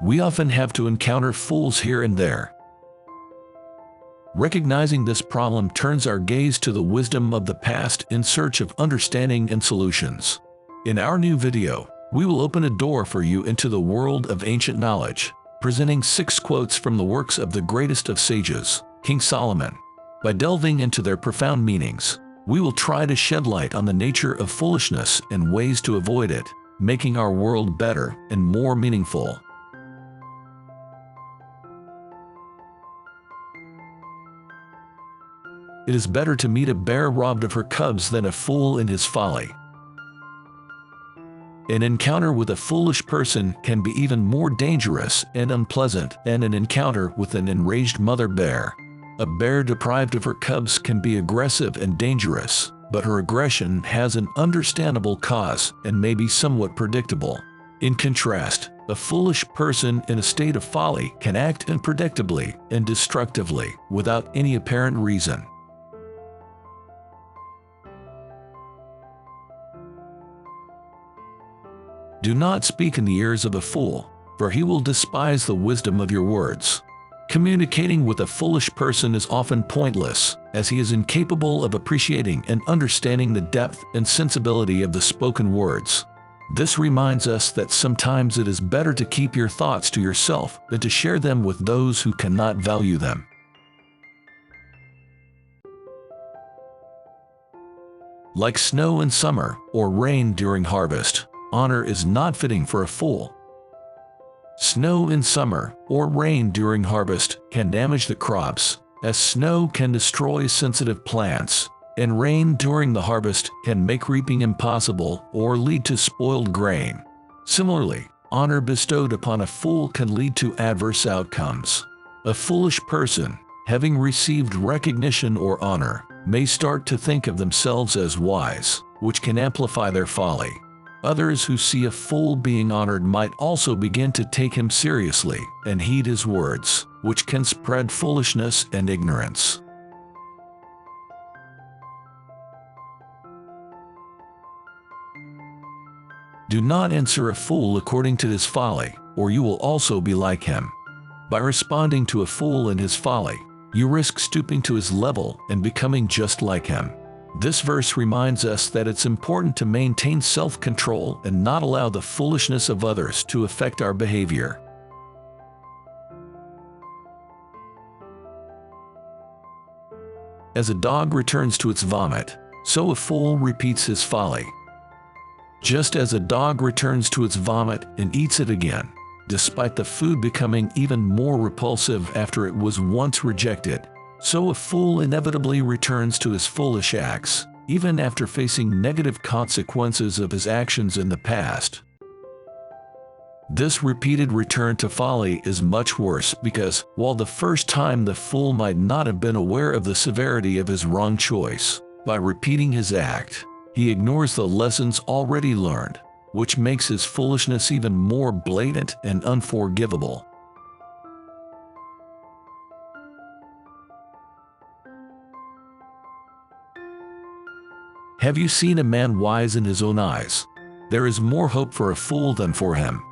We often have to encounter fools here and there. Recognizing this problem turns our gaze to the wisdom of the past in search of understanding and solutions. In our new video, we will open a door for you into the world of ancient knowledge, presenting 6 quotes from the works of the greatest of sages, King Solomon. By delving into their profound meanings, we will try to shed light on the nature of foolishness and ways to avoid it, making our world better and more meaningful. It is better to meet a bear robbed of her cubs than a fool in his folly. An encounter with a foolish person can be even more dangerous and unpleasant than an encounter with an enraged mother bear. A bear deprived of her cubs can be aggressive and dangerous, but her aggression has an understandable cause and may be somewhat predictable. In contrast, a foolish person in a state of folly can act unpredictably and destructively without any apparent reason. Do not speak in the ears of a fool, for he will despise the wisdom of your words. Communicating with a foolish person is often pointless, as he is incapable of appreciating and understanding the depth and sensibility of the spoken words. This reminds us that sometimes it is better to keep your thoughts to yourself than to share them with those who cannot value them. Like snow in summer or rain during harvest, honor is not fitting for a fool. Snow in summer or rain during harvest can damage the crops, as snow can destroy sensitive plants, and rain during the harvest can make reaping impossible or lead to spoiled grain. Similarly, honor bestowed upon a fool can lead to adverse outcomes. A foolish person, having received recognition or honor, may start to think of themselves as wise, which can amplify their folly. Others who see a fool being honored might also begin to take him seriously and heed his words, which can spread foolishness and ignorance. Do not answer a fool according to his folly, or you will also be like him. By responding to a fool in his folly, you risk stooping to his level and becoming just like him. This verse reminds us that it's important to maintain self-control and not allow the foolishness of others to affect our behavior. As a dog returns to its vomit, so a fool repeats his folly. Just as a dog returns to its vomit and eats it again, despite the food becoming even more repulsive after it was once rejected, so a fool inevitably returns to his foolish acts, even after facing negative consequences of his actions in the past. This repeated return to folly is much worse because, while the first time the fool might not have been aware of the severity of his wrong choice, by repeating his act, he ignores the lessons already learned, which makes his foolishness even more blatant and unforgivable. Have you seen a man wise in his own eyes? There is more hope for a fool than for him.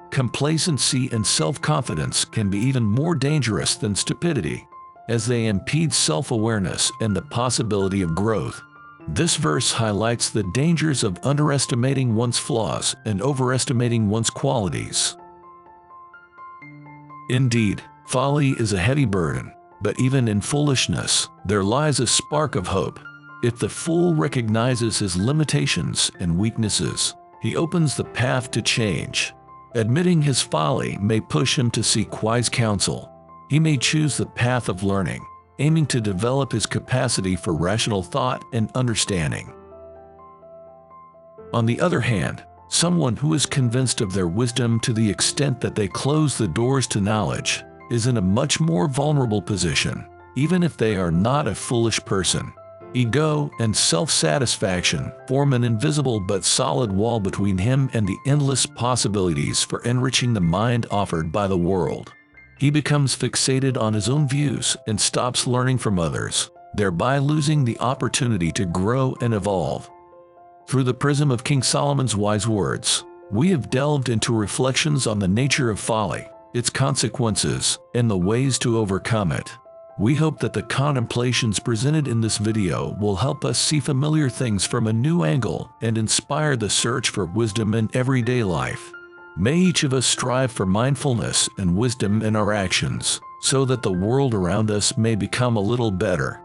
Complacency and self-confidence can be even more dangerous than stupidity, as they impede self-awareness and the possibility of growth. This verse highlights the dangers of underestimating one's flaws and overestimating one's qualities. Indeed, folly is a heavy burden, but even in foolishness, there lies a spark of hope. If the fool recognizes his limitations and weaknesses, he opens the path to change. Admitting his folly may push him to seek wise counsel. He may choose the path of learning, aiming to develop his capacity for rational thought and understanding. On the other hand, someone who is convinced of their wisdom to the extent that they close the doors to knowledge is in a much more vulnerable position, even if they are not a foolish person. Ego and self-satisfaction form an invisible but solid wall between him and the endless possibilities for enriching the mind offered by the world. He becomes fixated on his own views and stops learning from others, thereby losing the opportunity to grow and evolve. Through the prism of King Solomon's wise words, We have delved into reflections on the nature of folly, its consequences, and the ways to overcome it. We hope that the contemplations presented in this video will help us see familiar things from a new angle and inspire the search for wisdom in everyday life. May each of us strive for mindfulness and wisdom in our actions, so that the world around us may become a little better.